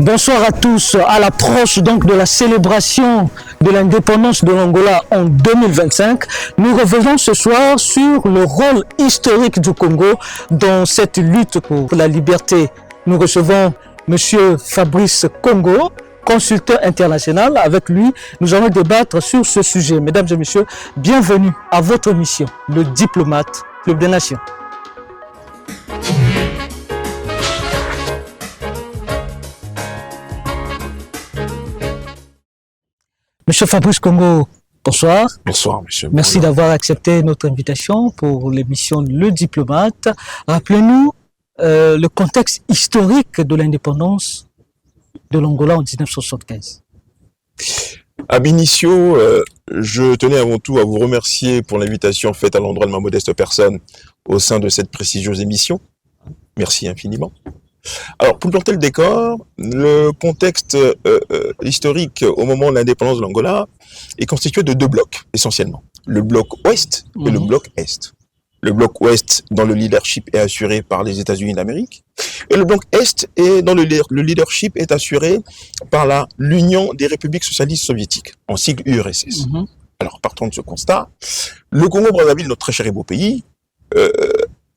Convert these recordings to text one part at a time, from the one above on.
Bonsoir à tous. À l'approche donc de la célébration de l'indépendance de l'Angola en 2025, nous revenons ce soir sur le rôle historique du Congo dans cette lutte pour la liberté. Nous recevons Monsieur Fabrice Congo, consultant international. Avec lui, nous allons débattre sur ce sujet. Mesdames et messieurs, bienvenue à votre émission, le diplomate, Club des Nations. Monsieur Fabrice Congo, bonsoir. Bonsoir, monsieur. Merci d'avoir accepté notre invitation pour l'émission Le Diplomate. Rappelez-nous le contexte historique de l'indépendance de l'Angola en 1975. Ab initio, je tenais avant tout à vous remercier pour l'invitation faite à l'endroit de ma modeste personne au sein de cette prestigieuse émission. Merci infiniment. Alors, pour planter le décor, le contexte historique au moment de l'indépendance de l'Angola est constitué de deux blocs, essentiellement. Le bloc ouest et le bloc est. Le bloc ouest, dans le leadership, est assuré par les États-Unis d'Amérique. Et le bloc est, dans le leadership, est assuré par l'Union des républiques socialistes soviétiques, en sigle URSS. Alors, partant de ce constat, le Congo-Brazzaville, notre très cher et beau pays,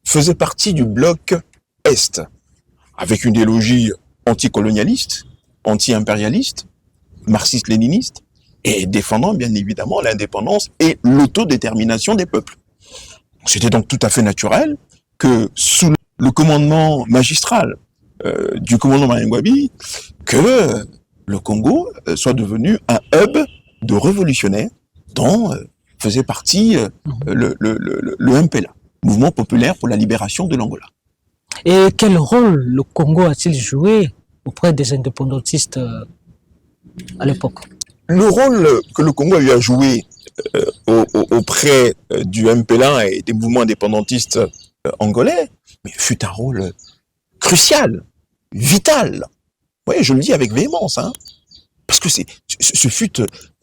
faisait partie du bloc est, avec une idéologie anticolonialiste, anti-impérialiste, marxiste-léniniste, et défendant bien évidemment l'indépendance et l'autodétermination des peuples. C'était donc tout à fait naturel que sous le commandement magistral du commandant Maringwabi, que le Congo soit devenu un hub de révolutionnaires dont faisait partie le MPLA, Mouvement populaire pour la libération de l'Angola. Et quel rôle le Congo a-t-il joué auprès des indépendantistes à l'époque? Le rôle que le Congo a eu à jouer auprès du MPLA et des mouvements indépendantistes angolais fut un rôle crucial, vital. Oui, je le dis avec véhémence, hein, parce que ce fut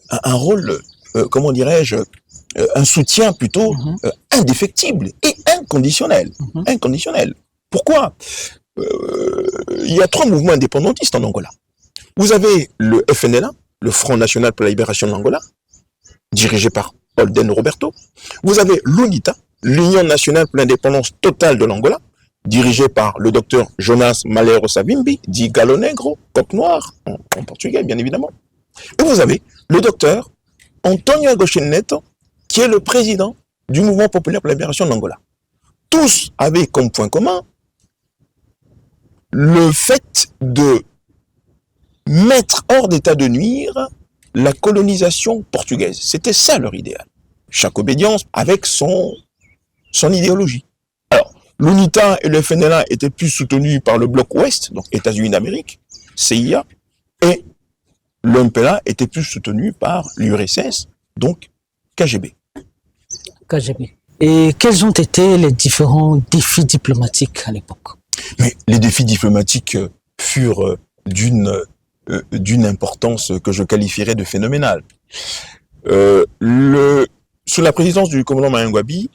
un rôle, comment dirais-je, un soutien plutôt indéfectible et inconditionnel. Inconditionnel. Pourquoi? Il y a trois mouvements indépendantistes en Angola. Vous avez le FNLA, le Front National pour la Libération de l'Angola, dirigé par Holden Roberto. Vous avez l'UNITA, l'Union Nationale pour l'Indépendance Totale de l'Angola, dirigé par le docteur Jonas Malheiro Savimbi, dit Galo Negro, coq noir, en portugais bien évidemment. Et vous avez le docteur Antonio Agostinho Neto, qui est le président du Mouvement populaire pour la libération de l'Angola. Tous avaient comme point commun le fait de mettre hors d'état de nuire la colonisation portugaise. C'était ça leur idéal. Chaque obédience avec son idéologie. Alors, l'UNITA et le FNLA étaient plus soutenus par le bloc ouest, donc États-Unis d'Amérique, CIA, et le MPLA était plus soutenu par l'URSS, donc KGB. KGB. Et quels ont été les différents défis diplomatiques à l'époque? Mais les défis diplomatiques furent d'une importance que je qualifierais de phénoménale. Sous la présidence du commandant Maringwabi,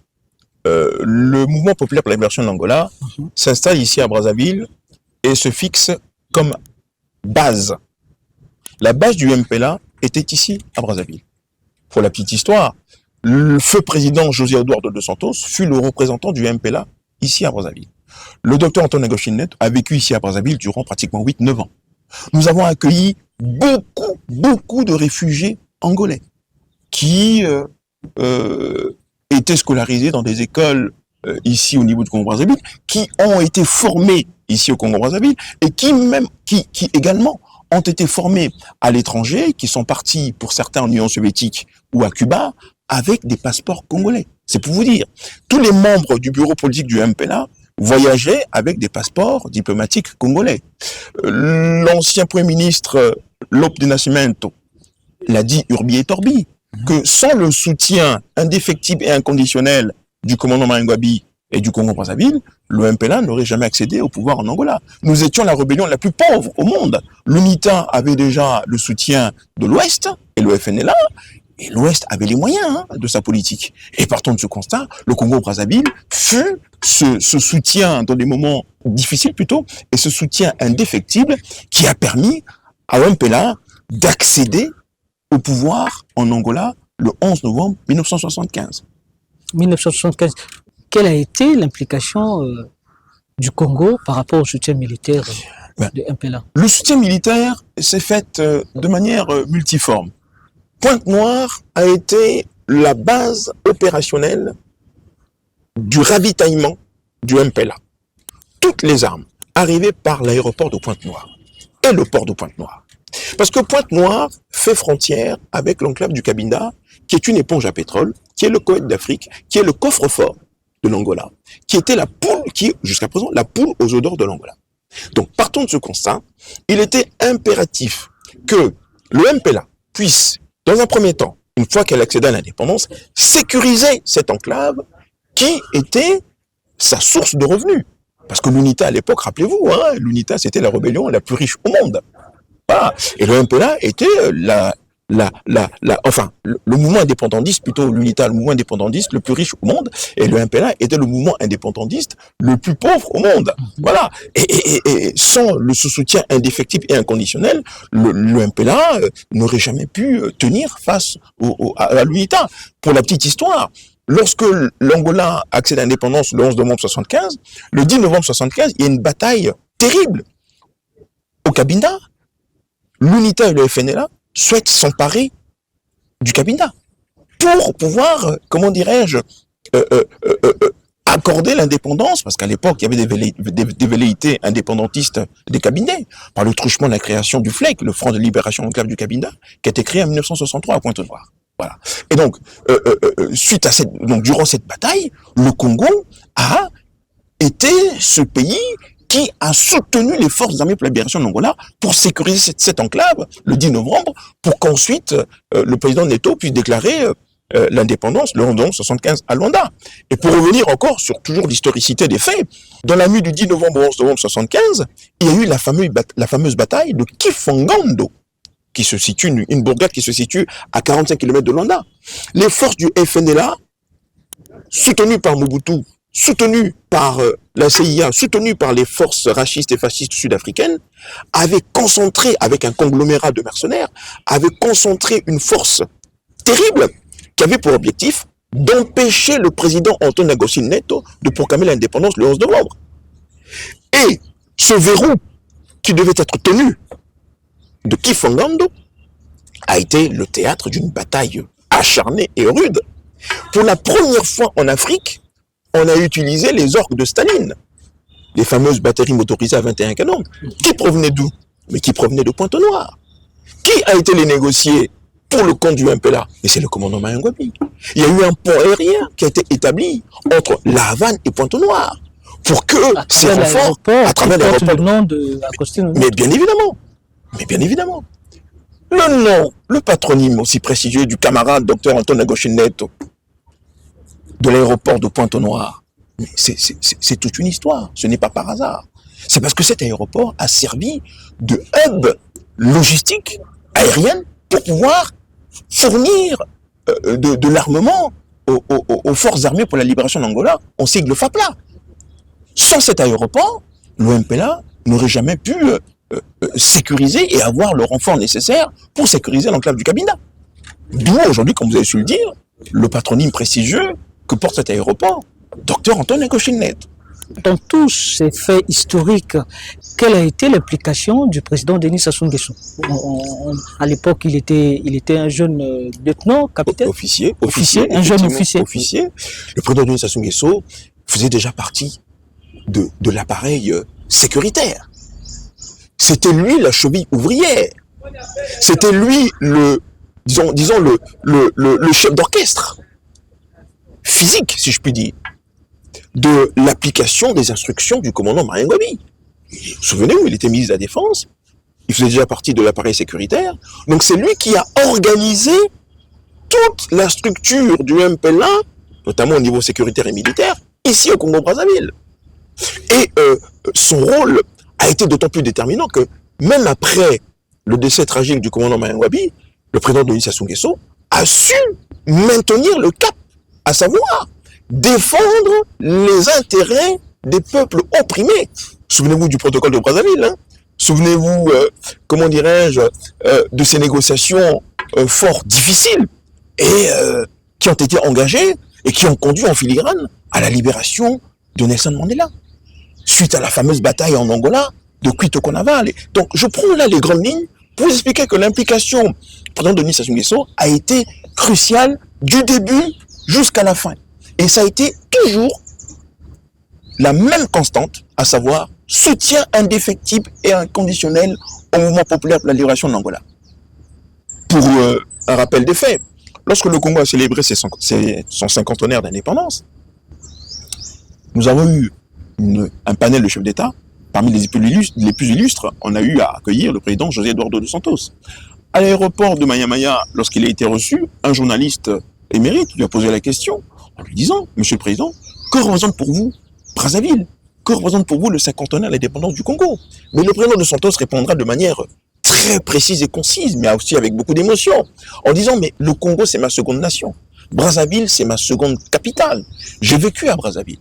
le mouvement populaire pour la libération de l'Angola s'installe ici à Brazzaville et se fixe comme base. La base du MPLA était ici à Brazzaville. Pour la petite histoire, le feu président José Eduardo dos Santos fut le représentant du MPLA ici à Brazzaville. Le docteur Antonio Agostinho Neto a vécu ici à Brazzaville durant pratiquement 8-9 ans. Nous avons accueilli beaucoup de réfugiés angolais qui étaient scolarisés dans des écoles ici au niveau du Congo-Brazzaville, qui ont été formés ici au Congo-Brazzaville et qui également ont été formés à l'étranger, qui sont partis pour certains en Union soviétique ou à Cuba avec des passeports congolais. C'est pour vous dire, tous les membres du bureau politique du MPLA voyageaient avec des passeports diplomatiques congolais. L'ancien Premier ministre Lope de Nascimento l'a dit urbi et torbi, que sans le soutien indéfectible et inconditionnel du commandant Maringwabi et du Congo-Brazzaville, le MPLA n'aurait jamais accédé au pouvoir en Angola. Nous étions la rébellion la plus pauvre au monde. L'UNITA avait déjà le soutien de l'Ouest et le FNLA, Et l'Ouest avait les moyens de sa politique. Et partant de ce constat, le Congo-Brazzaville fut ce soutien dans des moments difficiles plutôt, et ce soutien indéfectible qui a permis à Ouampela d'accéder au pouvoir en Angola le 11 novembre 1975. 1975. Quelle a été l'implication du Congo par rapport au soutien militaire de Mpela? Le soutien militaire s'est fait de manière multiforme. Pointe-Noire a été la base opérationnelle du ravitaillement du Mpela. Toutes les armes arrivaient par l'aéroport de Pointe-Noire et le port de Pointe-Noire. Parce que Pointe-Noire fait frontière avec l'enclave du Cabinda, qui est une éponge à pétrole, qui est le Koweït d'Afrique, qui est le coffre-fort de l'Angola, qui était la poule, qui est jusqu'à présent la poule aux œufs d'or de l'Angola. Donc, partons de ce constat, il était impératif que le Mpela puisse, dans un premier temps, une fois qu'elle accédait à l'indépendance, sécuriser cette enclave qui était sa source de revenus. Parce que l'UNITA à l'époque, rappelez-vous, l'UNITA c'était la rébellion la plus riche au monde. Voilà. Et le Mpela était le mouvement indépendantiste, plutôt l'UNITA, le mouvement indépendantiste le plus riche au monde, et le Mpela était le mouvement indépendantiste le plus pauvre au monde. Voilà. Et sans ce soutien indéfectible et inconditionnel, le Mpela n'aurait jamais pu tenir face à l'UNITA. Pour la petite histoire, lorsque l'Angola accède à l'indépendance le 11 novembre 75, le 10 novembre 75, il y a une bataille terrible au Cabinda. L'UNITA et le FNLA souhaitent s'emparer du Cabinda pour pouvoir, comment dirais-je, accorder l'indépendance, parce qu'à l'époque, il y avait des velléités indépendantistes des Cabindais, par le truchement de la création du FLEC, le Front de Libération Enclave du Cabinda, qui a été créé en 1963 à Pointe-Noire. Voilà. Et donc, durant cette bataille, le Congo a été ce pays qui a soutenu les forces armées pour la libération de l'Angola pour sécuriser cette enclave le 10 novembre, pour qu'ensuite le président Neto puisse déclarer l'indépendance le 11 novembre 75 à Luanda. Et pour revenir encore sur toujours l'historicité des faits, dans la nuit du 10 novembre au 11 novembre 75, il y a eu la fameuse bataille de Kifangando, qui se situe, une bourgade qui se situe à 45 km de Luanda. Les forces du FNLA, soutenues par Mobutu, soutenues par la CIA, soutenues par les forces racistes et fascistes sud-africaines, avaient concentré, avec un conglomérat de mercenaires, avaient concentré une force terrible qui avait pour objectif d'empêcher le président Antonio Agostinho Neto de proclamer l'indépendance le 11 novembre. Et ce verrou qui devait être tenu de Kifangando a été le théâtre d'une bataille acharnée et rude. Pour la première fois en Afrique, on a utilisé les orques de Staline, les fameuses batteries motorisées à 21 canons, qui provenaient d'où? Mais qui provenaient de Pointe-Noire. Qui a été les négocier pour le compte du Mpela? Et c'est le commandant Mayangwabi. Il y a eu un pont aérien qui a été établi entre La Havane et Pointe-Noire pour que ces renforts, à travers l'aéroport, le nom de Agostinho. Mais bien évidemment. Le nom, le patronyme aussi prestigieux du camarade Dr Antonio Agostinho Neto de l'aéroport de Pointe-Noire, c'est toute une histoire, ce n'est pas par hasard. C'est parce que cet aéroport a servi de hub logistique aérienne pour pouvoir fournir de l'armement aux forces armées pour la libération d'Angola, on sigle FAPLA. Sans cet aéroport, le Mpela n'aurait jamais pu sécuriser et avoir le renfort nécessaire pour sécuriser l'enclave du Cabinda. D'où aujourd'hui, comme vous avez su le dire, le patronyme prestigieux que porte cet aéroport, Dr Antonio Agostinho Neto. Dans tous ces faits historiques, quelle a été l'implication du président Denis Sassou Nguesso? À l'époque, il était un jeune lieutenant, capitaine, un jeune officier. Le président Denis Sassou Nguesso faisait déjà partie de l'appareil sécuritaire. C'était lui la cheville ouvrière. C'était lui le chef d'orchestre physique, si je puis dire, de l'application des instructions du commandant Mayangwabi. Souvenez-vous, il était ministre de la Défense, il faisait déjà partie de l'appareil sécuritaire, donc c'est lui qui a organisé toute la structure du MPLA, notamment au niveau sécuritaire et militaire, ici au Congo-Brazzaville. Et son rôle a été d'autant plus déterminant que même après le décès tragique du commandant Mayangwabi, le président Denis Sassou Nguesso a su maintenir le cap, à savoir défendre les intérêts des peuples opprimés. Souvenez-vous du protocole de Brazzaville, hein? Souvenez-vous, comment dirais-je, de ces négociations fort difficiles et qui ont été engagées et qui ont conduit en filigrane à la libération de Nelson Mandela, suite à la fameuse bataille en Angola de Cuito Cuanavale. Donc, je prends là les grandes lignes pour vous expliquer que l'implication du président Denis Sassou Nguesso a été cruciale du début jusqu'à la fin. Et ça a été toujours la même constante, à savoir soutien indéfectible et inconditionnel au mouvement populaire pour la libération de l'Angola. Pour un rappel des faits, lorsque le Congo a célébré son cinquantenaire d'indépendance, nous avons eu un panel de chefs d'État. Parmi les plus illustres, on a eu à accueillir le président José Eduardo dos Santos. À l'aéroport de Maya-Maya, lorsqu'il a été reçu, un journaliste émérite lui a posé la question en lui disant « Monsieur le Président, que représente pour vous Brazzaville? Que représente pour vous le cinquantenaire de l'indépendance du Congo ?» Mais le président dos Santos répondra de manière très précise et concise, mais aussi avec beaucoup d'émotion, en disant « Mais le Congo, c'est ma seconde nation. Brazzaville, c'est ma seconde capitale. J'ai vécu à Brazzaville.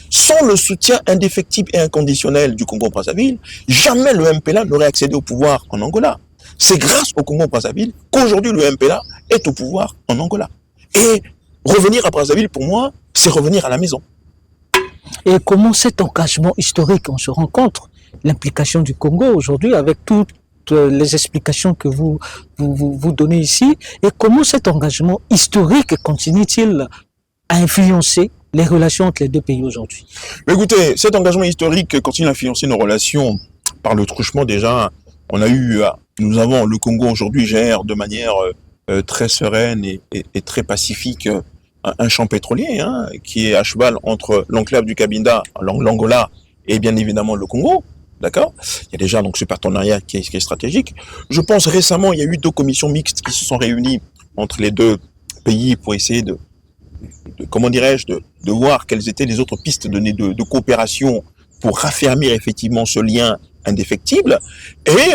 Sans le soutien indéfectible et inconditionnel du Congo-Brazzaville, jamais le MPLA n'aurait accédé au pouvoir en Angola. C'est grâce au Congo-Brazzaville qu'aujourd'hui le MPLA est au pouvoir en Angola. Et revenir à Brazzaville, pour moi, c'est revenir à la maison. Et comment cet engagement historique, on se rend compte, l'implication du Congo aujourd'hui avec toutes les explications que vous donnez ici, et comment cet engagement historique continue-t-il à influencer les relations entre les deux pays aujourd'hui? Mais écoutez, cet engagement historique continue à influencer nos relations par le truchement déjà. Nous avons, le Congo aujourd'hui gère de manière très sereine et très pacifique un champ pétrolier hein, qui est à cheval entre l'enclave du Cabinda, l'Angola et bien évidemment le Congo. D'accord? Il y a déjà donc ce partenariat qui est stratégique. Je pense récemment, il y a eu 2 commissions mixtes qui se sont réunies entre les deux pays pour essayer de voir quelles étaient les autres pistes de coopération pour raffermir effectivement ce lien indéfectible. Et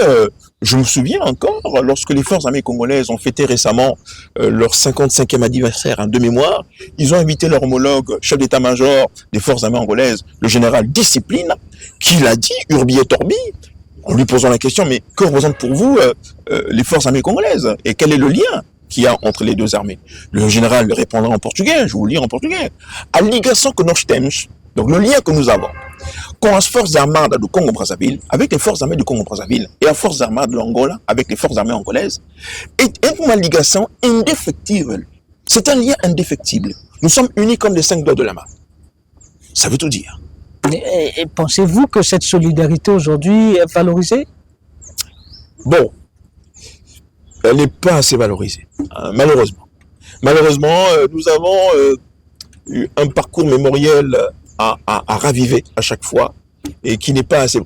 je me souviens encore, lorsque les forces armées congolaises ont fêté récemment leur 55e anniversaire de mémoire, ils ont invité leur homologue, chef d'état-major des forces armées angolaises, le général Discipline, qui l'a dit, urbi et orbi, en lui posant la question, mais que représentent pour vous les forces armées congolaises? Et quel est le lien qu'il y a entre les deux armées? Le général répondra en portugais, je vous lis en portugais. A ligação que nós temos, donc le lien que nous avons, com as forces armées du Congo-Brazzaville, avec les forces armées du Congo-Brazzaville, et les forces armées de l'Angola, avec les forces armées angolaises, est une ligação indéfectible. C'est un lien indéfectible. Nous sommes unis comme les 5 doigts de la main. Ça veut tout dire. Et pensez-vous que cette solidarité aujourd'hui est valorisée? Bon, elle n'est pas assez valorisée, hein, malheureusement. Malheureusement, nous avons eu un parcours mémoriel à raviver à chaque fois et qui n'est pas assez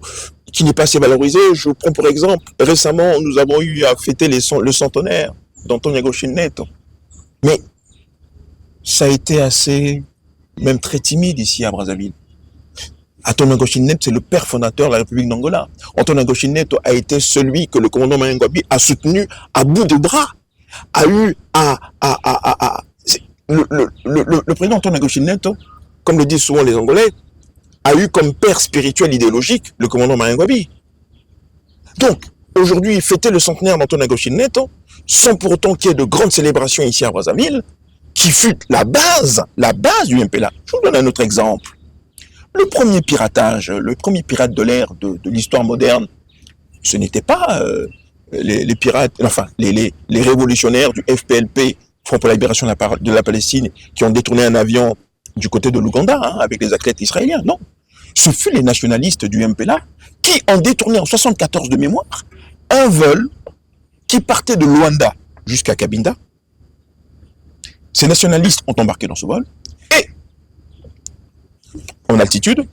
valorisé. Je prends pour exemple, récemment, nous avons eu à fêter le centenaire d'Antonio Agostinho Neto. Mais ça a été assez, même très timide ici à Brazzaville. Antonio Agostinho Neto, c'est le père fondateur de la République d'Angola. Antonio Agostinho Neto a été celui que le commandant Mayen Ngouabi a soutenu à bout de bras. Le président Antonio Agostinho Neto, comme le disent souvent les Angolais, a eu comme père spirituel idéologique le commandant Mayen Ngouabi. Donc, aujourd'hui, fêter le centenaire d'Antonio Agostinho Neto, sans pour autant qu'il y ait de grandes célébrations ici à Brazzaville, qui fut la base du MPLA. Je vous donne un autre exemple. Le premier piratage, le premier pirate de l'ère de l'histoire moderne, ce n'était pas les pirates, enfin les révolutionnaires du FPLP, Front pour la libération de la Palestine, qui ont détourné un avion du côté de l'Ouganda, hein, avec les athlètes israéliens. Non, ce fut les nationalistes du MPLA qui ont détourné en 1974 de mémoire un vol qui partait de Luanda jusqu'à Cabinda. Ces nationalistes ont embarqué dans ce vol et, en altitude,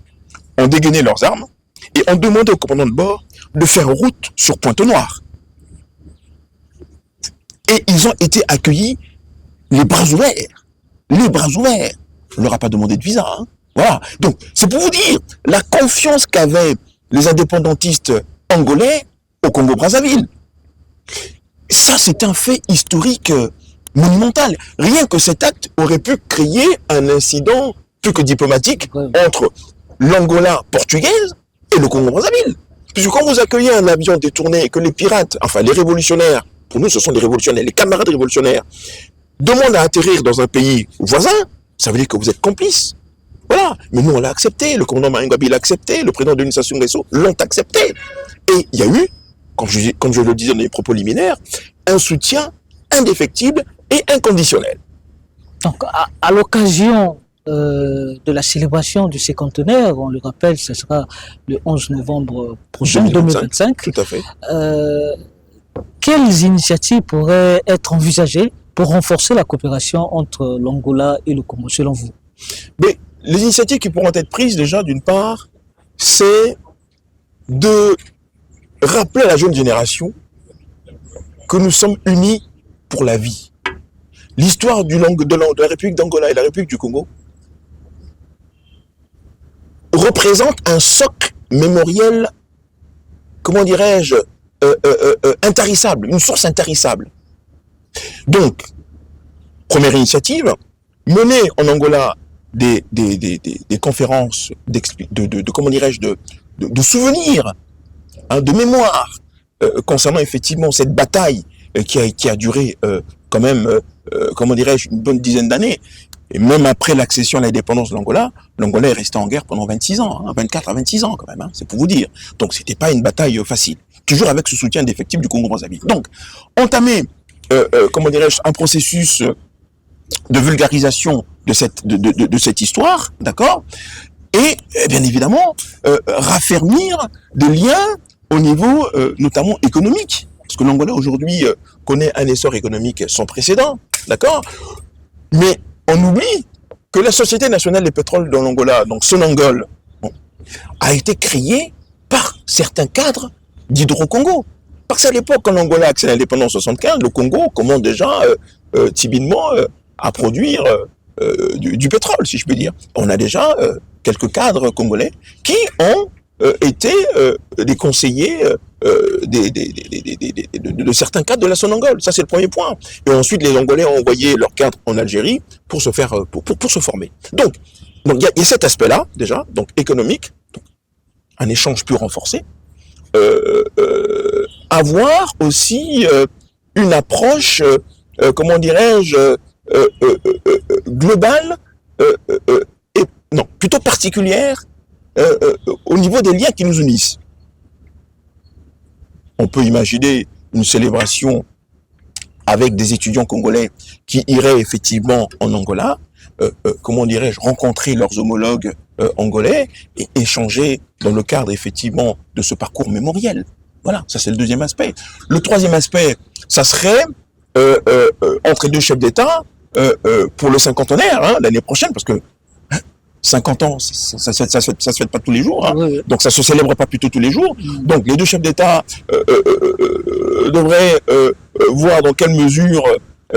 ont dégainé leurs armes et ont demandé au commandant de bord de faire route sur Pointe-Noire. Et ils ont été accueillis les bras ouverts. Les bras ouverts. On ne leur a pas demandé de visa. Hein. Voilà. Donc, c'est pour vous dire la confiance qu'avaient les indépendantistes angolais au Congo-Brazzaville. Ça, c'est un fait historique monumental. Rien que cet acte aurait pu créer un incident plus que diplomatique entre l'Angola portugaise et le Congo-Brazzaville. Puisque quand vous accueillez un avion détourné et que les pirates, enfin les révolutionnaires, pour nous ce sont des révolutionnaires, les camarades révolutionnaires, demandent à atterrir dans un pays voisin, ça veut dire que vous êtes complices. Voilà. Mais nous on l'a accepté, le commandant Maringwabi l'a accepté, le président de l'Union Nguesso l'ont accepté. Et il y a eu, comme je le disais dans les propos liminaires, un soutien indéfectible et inconditionnel. Donc, à l'occasion de la célébration du cinquantenaire, on le rappelle, ce sera le 11 novembre prochain, 2025. Tout à fait. Quelles initiatives pourraient être envisagées pour renforcer la coopération entre l'Angola et le Congo, selon vous? Mais les initiatives qui pourront être prises, déjà, d'une part, c'est de rappeler à la jeune génération que nous sommes unis pour la vie. L'histoire de la République d'Angola et la République du Congo représente un socle mémoriel, comment dirais-je, intarissable, une source intarissable. Donc, première initiative, mener en Angola des conférences comment dirais-je, de souvenirs, hein, de mémoire, concernant effectivement cette bataille qui a duré quand même, comment dirais-je, une bonne dizaine d'années. Et même après l'accession à l'indépendance de l'Angola, l'Angola est resté en guerre pendant 26 ans, hein, 24 à 26 ans quand même, hein, c'est pour vous dire. Donc c'était pas une bataille facile, toujours avec ce soutien d'effectifs du Congo-Brazzaville. Donc, entamer, comment dirais-je, un processus de vulgarisation de cette histoire, d'accord, et bien évidemment raffermir des liens au niveau notamment économique, parce que l'Angola aujourd'hui connaît un essor économique sans précédent, d'accord, mais on oublie que la Société nationale des pétroles de l'Angola, donc Sonangol, a été créée par certains cadres d'Hydro-Congo. Parce qu'à l'époque, quand l'Angola a accès à l'indépendance en 1975, le Congo commence déjà timidement à produire du pétrole, si je puis dire. On a déjà quelques cadres congolais qui ont été des conseillers de certains cadres de la Sonangol. Ça, c'est le premier point. Et ensuite, les Angolais ont envoyé leurs cadres en Algérie pour se faire, pour se former. Donc il y a cet aspect-là, déjà, donc économique, donc, un échange plus renforcé. Avoir aussi une approche, comment dirais-je, globale, et non, plutôt particulière, au niveau des liens qui nous unissent. On peut imaginer une célébration avec des étudiants congolais qui iraient effectivement en Angola, comment dirais-je, rencontrer leurs homologues angolais et échanger dans le cadre effectivement de ce parcours mémoriel. Voilà, ça c'est le deuxième aspect. Le troisième aspect, ça serait entre deux chefs d'État pour le cinquantenaire, hein, l'année prochaine, parce que 50 ans, ça se fête pas tous les jours, hein, oui. Donc ça se célèbre pas plutôt tous les jours. Donc les deux chefs d'État devraient voir dans quelle mesure,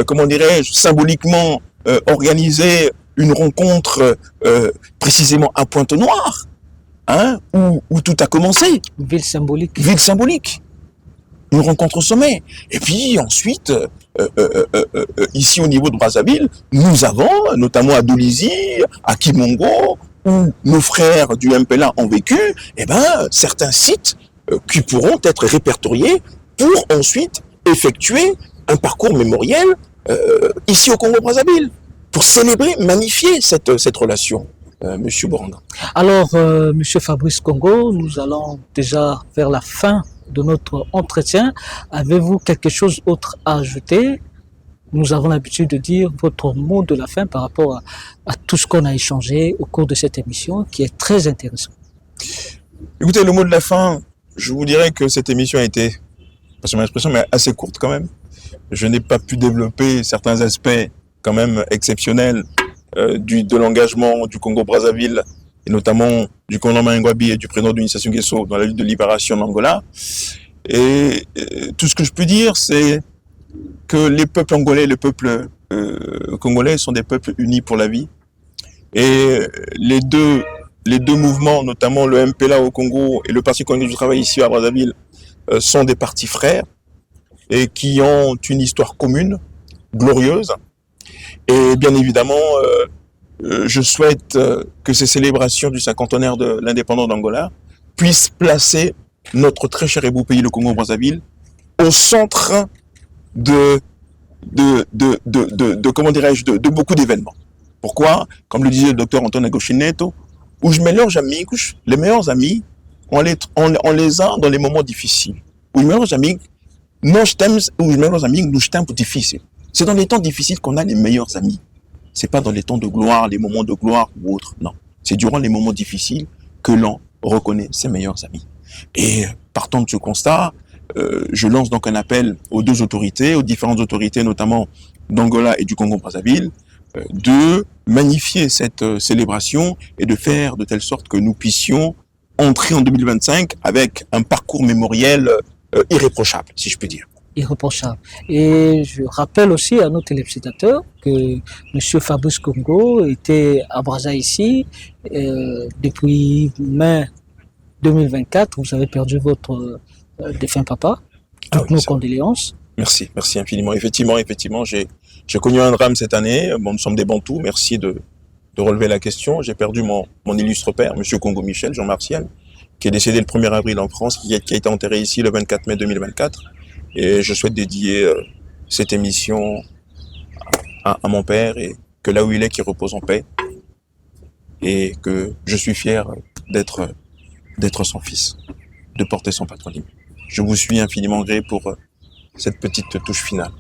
comment dirais-je, symboliquement organiser une rencontre précisément à Pointe-Noire, hein, où tout a commencé. Ville symbolique. Ville symbolique. Une rencontre au sommet. Et puis ensuite, ici au niveau de Brazzaville, nous avons, notamment à Dolizy, à Kimongo, où nos frères du MPLA ont vécu, eh ben, certains sites qui pourront être répertoriés pour ensuite effectuer un parcours mémoriel ici au Congo-Brazzaville, pour célébrer, magnifier cette relation. Monsieur Boranga. Alors, Monsieur Fabrice Congo, nous allons déjà vers la fin de notre entretien. Avez-vous quelque chose d'autre à ajouter? Nous avons l'habitude de dire votre mot de la fin par rapport à tout ce qu'on a échangé au cours de cette émission, qui est très intéressant. Écoutez, le mot de la fin, je vous dirais que cette émission a été, pas mon expression, mais assez courte quand même. Je n'ai pas pu développer certains aspects quand même exceptionnels de l'engagement du Congo-Brazzaville, et notamment du commandant Maringwabi et du président de l'Union Nguesso dans la lutte de libération d'Angola. Et tout ce que je peux dire, c'est que les peuples angolais et les peuples congolais sont des peuples unis pour la vie. Et les deux mouvements, notamment le MPLA au Congo et le Parti congolais du travail ici à Brazzaville, sont des partis frères et qui ont une histoire commune, glorieuse. Et bien évidemment, je souhaite que ces célébrations du cinquantenaire de l'indépendance d'Angola puissent placer notre très cher et beau pays, le Congo-Brazzaville, au centre comment dirais-je, de beaucoup d'événements. Pourquoi? Comme le disait le docteur Antonio Goscineto, où je mélange amis, les meilleurs amis, on les a dans les moments difficiles. Où les meilleurs amis, difficiles. C'est dans les temps difficiles qu'on a les meilleurs amis. C'est pas dans les temps de gloire, les moments de gloire ou autres, non. C'est durant les moments difficiles que l'on reconnaît ses meilleurs amis. Et partant de ce constat, je lance donc un appel aux deux autorités, aux différentes autorités, notamment d'Angola et du Congo-Brazzaville, de magnifier cette célébration et de faire de telle sorte que nous puissions entrer en 2025 avec un parcours mémoriel irréprochable, si je puis dire. Irréprochable. Et je rappelle aussi à nos téléspectateurs que M. Fabrice Congo était à Brazza ici depuis mai 2024. Vous avez perdu votre défunt papa. Toutes nos condoléances. Merci infiniment. Effectivement, j'ai connu un drame cette année. Bon, nous sommes des Bantous. Merci de relever la question. J'ai perdu mon illustre père, M. Congo Michel, Jean Martial, qui est décédé le 1er avril en France, qui a été enterré ici le 24 mai 2024. Et je souhaite dédier cette émission à mon père, et que là où il est, qu'il repose en paix. Et que je suis fier d'être son fils, de porter son patronyme. Je vous suis infiniment gré pour cette petite touche finale.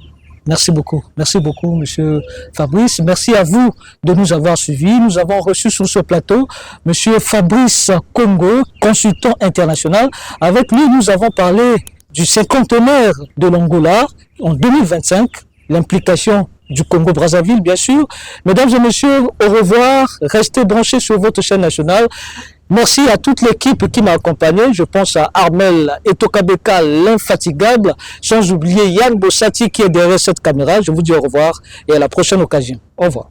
Merci beaucoup, Monsieur Fabrice. Merci à vous de nous avoir suivis. Nous avons reçu sur ce plateau Monsieur Fabrice Congo, consultant international. Avec lui, nous avons parlé du cinquantenaire de l'Angola en 2025, l'implication du Congo-Brazzaville, bien sûr. Mesdames et messieurs, au revoir. Restez branchés sur votre chaîne nationale. Merci à toute l'équipe qui m'a accompagné. Je pense à Armel Etokabeka, l'infatigable, sans oublier Yann Bossati qui est derrière cette caméra. Je vous dis au revoir et à la prochaine occasion. Au revoir.